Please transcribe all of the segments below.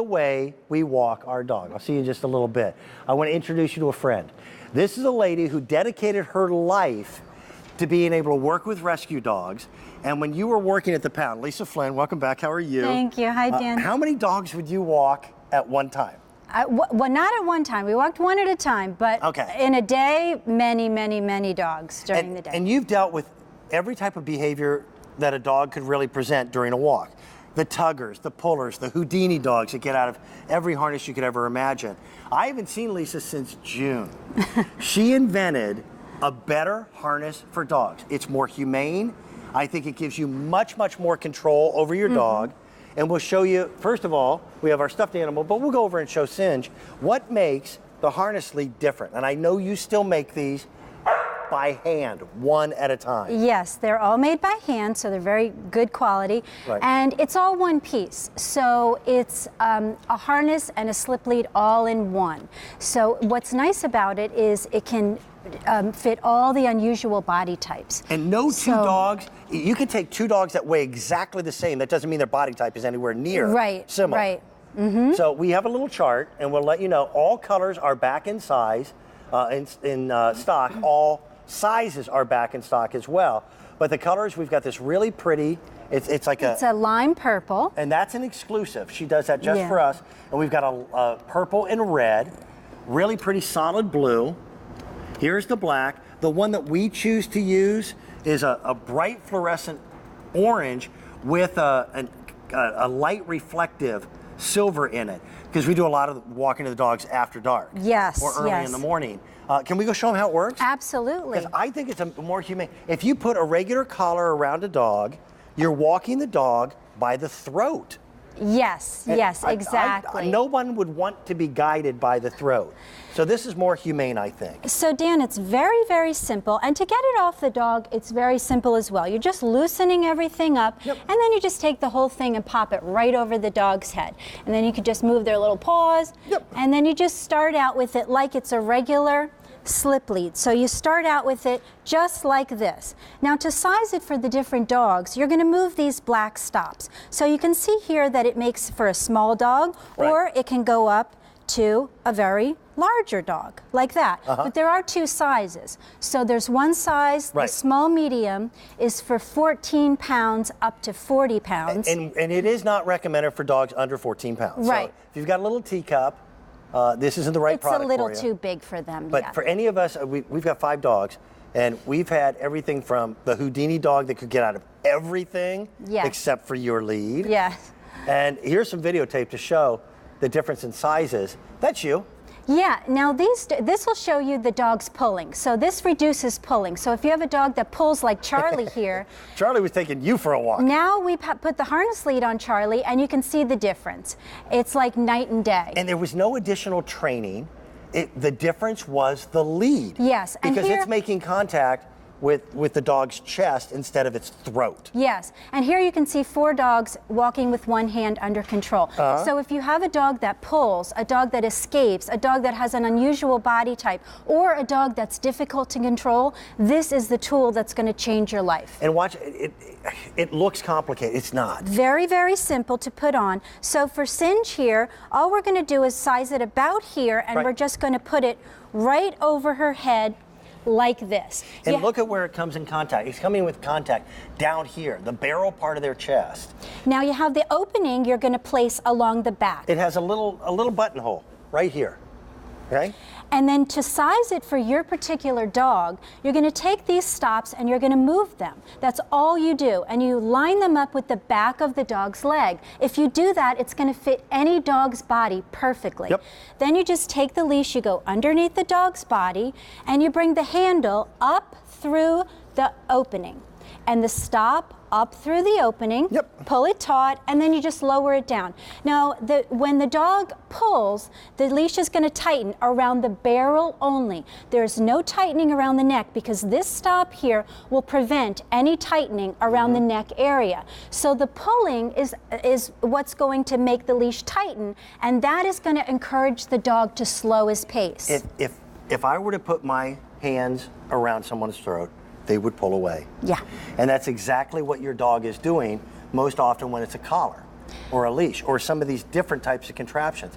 way we walk our dog. I'll see you in just a little bit. I want to introduce you to a friend. This is a lady who dedicated her life to being able to work with rescue dogs. And when you were working at the pound, Lisa Flynn, welcome back. How are you? Thank you. Hi, Dan. How many dogs would you walk at one time? Well, not at one time. We walked one at a time, but in a day, many, many, many dogs during the day. And you've dealt with every type of behavior that a dog could really present during a walk. The tuggers, the pullers, the Houdini dogs that get out of every harness you could ever imagine. I haven't seen Lisa since June. She invented a better harness for dogs. It's more humane. I think it gives you much, much more control over your dog. And we'll show you, first of all, we have our stuffed animal, but we'll go over and show Singe what makes the harness lead different. And I know you still make these by hand, one at a time. Yes, they're all made by hand, so they're very good quality. Right. And it's all one piece. So it's a harness and a slip lead all in one. So what's nice about it is it can fit all the unusual body types. And no two dogs, you can take two dogs that weigh exactly the same. That doesn't mean their body type is anywhere near similar. Right. So we have a little chart, and we'll let you know all colors are back in size, in stock. All sizes are back in stock as well. But the colors, we've got this really pretty, it's a lime purple. And that's an exclusive. She does that just for us. And we've got a purple and red, really pretty solid blue. Here's the black. The one that we choose to use is a bright fluorescent orange with a light reflective silver in it, because we do a lot of walking to the dogs after dark. Yes, or early in the morning. Can we go show them how it works? Absolutely. Because I think it's a more humane. If you put a regular collar around a dog, you're walking the dog by the throat. Yes, yes, exactly. No one would want to be guided by the throat. So this is more humane, I think. So Dan, it's very, very simple. And to get it off the dog, it's very simple as well. You're just loosening everything up, and then you just take the whole thing and pop it right over the dog's head. And then you could just move their little paws, and then you just start out with it like it's a regular slip lead. So you start out with it just like this. Now to size it for the different dogs, you're going to move these black stops. So you can see here that it makes for a small dog, or it can go up to a very larger dog, like that. But there are two sizes. So there's one size, the small medium is for 14 pounds up to 40 pounds. And it is not recommended for dogs under 14 pounds. Right. So if you've got a little teacup, this isn't the right product for you. It's a little too big for them, But for any of us, we've got 5 dogs, and we've had everything from the Houdini dog that could get out of everything except for your lead. Yes. And here's some videotape to show the difference in sizes. That's you. Yeah, now this will show you the dog's pulling. So this reduces pulling. So if you have a dog that pulls like Charlie here. Charlie was taking you for a walk. Now we put the harness lead on Charlie, and you can see the difference. It's like night and day. And there was no additional training. The difference was the lead. Yes. Because it's making contact with the dog's chest instead of its throat. Yes, and here you can see 4 dogs walking with one hand under control. So if you have a dog that pulls, a dog that escapes, a dog that has an unusual body type, or a dog that's difficult to control, this is the tool that's going to change your life. And watch, it looks complicated. It's not. Very, very simple to put on. So for Singe here, all we're going to do is size it about here, and we're just going to put it right over her head, like this. And look at where it comes in contact. It's coming with contact down here, the barrel part of their chest. Now you have the opening you're going to place along the back. It has a little buttonhole right here. Okay? And then to size it for your particular dog, you're going to take these stops and you're going to move them. That's all you do. And you line them up with the back of the dog's leg. If you do that, it's going to fit any dog's body perfectly. Then you just take the leash, you go underneath the dog's body, and you bring the handle up through the opening. And the stop up through the opening, pull it taut, and then you just lower it down. Now, when the dog pulls, the leash is going to tighten around the barrel only. There's no tightening around the neck, because this stop here will prevent any tightening around the neck area. So the pulling is what's going to make the leash tighten, and that is going to encourage the dog to slow his pace. If I were to put my hands around someone's throat, they would pull away. Yeah. And that's exactly what your dog is doing most often when it's a collar. or a leash or some of these different types of contraptions.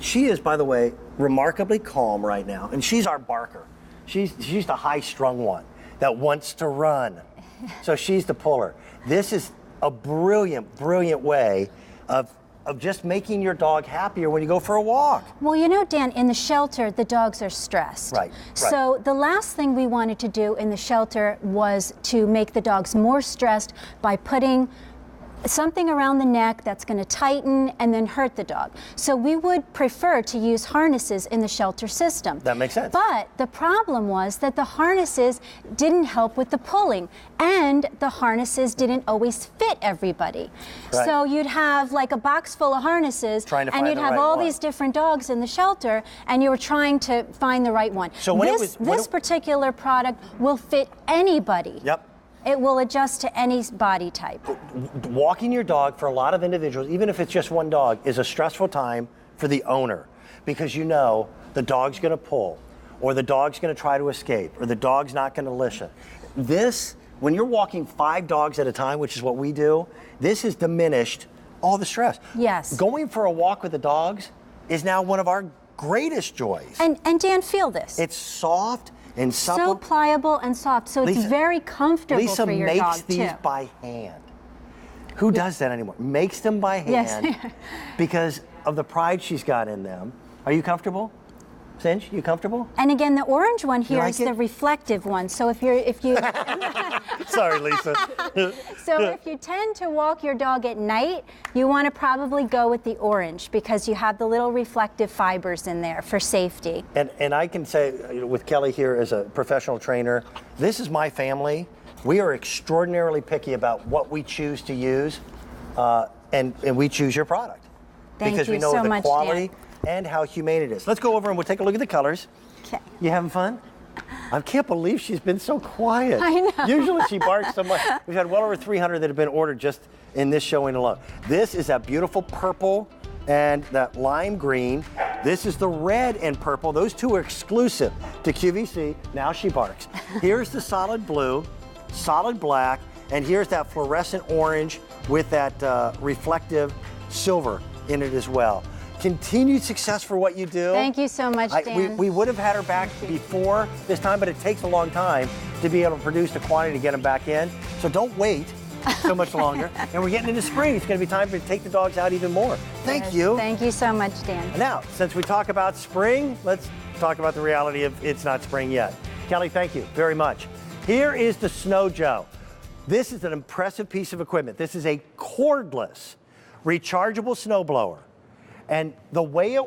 She is, by the way, remarkably calm right now, and she's our barker. She's the high-strung one that wants to run. So she's the puller. This is a brilliant, brilliant way of just making your dog happier when you go for a walk. Well, you know, Dan, in the shelter, the dogs are stressed. Right. So the last thing we wanted to do in the shelter was to make the dogs more stressed by putting something around the neck that's going to tighten and then hurt the dog. So we would prefer to use harnesses in the shelter system. That makes sense. But the problem was that the harnesses didn't help with the pulling, and the harnesses didn't always fit everybody. Right. So you'd have like a box full of harnesses, Trying to and find you'd the have right all one. these different dogs in the shelter, and you were trying to find the right one. So when this particular product will fit anybody. Yep. It will adjust to any body type. Walking your dog for a lot of individuals, even if it's just one dog, is a stressful time for the owner because you know the dog's going to pull, or the dog's going to try to escape, or the dog's not going to listen. This, when you're walking 5 dogs at a time, which is what we do, this has diminished all the stress. Yes. Going for a walk with the dogs is now one of our greatest joys. And Dan, feel this. It's soft and supple. So pliable and soft, so it's very comfortable Lisa for your makes dog these too. by hand. Who does that anymore? Makes them by hand Yes. because of the pride she's got in them. Are you comfortable? Cinch, you comfortable? And again, the orange one here like is it? the reflective one. So if you Sorry, Lisa. so if you tend to walk your dog at night, you want to probably go with the orange because you have the little reflective fibers in there for safety. And I can say, with Kelly here as a professional trainer, this is my family. We are extraordinarily picky about what we choose to use, and we choose your product. Thank because you we know so the much, quality Dan. and how humane it is. Let's go over and we'll take a look at the colors. Okay. You having fun? I can't believe she's been so quiet. I know. Usually she barks so much. We've had well over 300 that have been ordered just in this showing alone. This is that beautiful purple and that lime green. This is the red and purple. Those two are exclusive to QVC. Now she barks. Here's the solid blue, solid black, and here's that fluorescent orange with that reflective silver in it as well. Continued success for what you do. Thank you so much, Dan. We would have had her back before this time, but it takes a long time to be able to produce the quantity to get them back in. So don't wait so much longer. And we're getting into spring. It's going to be time to take the dogs out even more. Thank you. Thank you so much, Dan. Now, since we talk about spring, let's talk about the reality of it's not spring yet. Kelly, thank you very much. Here is the Snow Joe. This is an impressive piece of equipment. This is a cordless, rechargeable snowblower. And the way it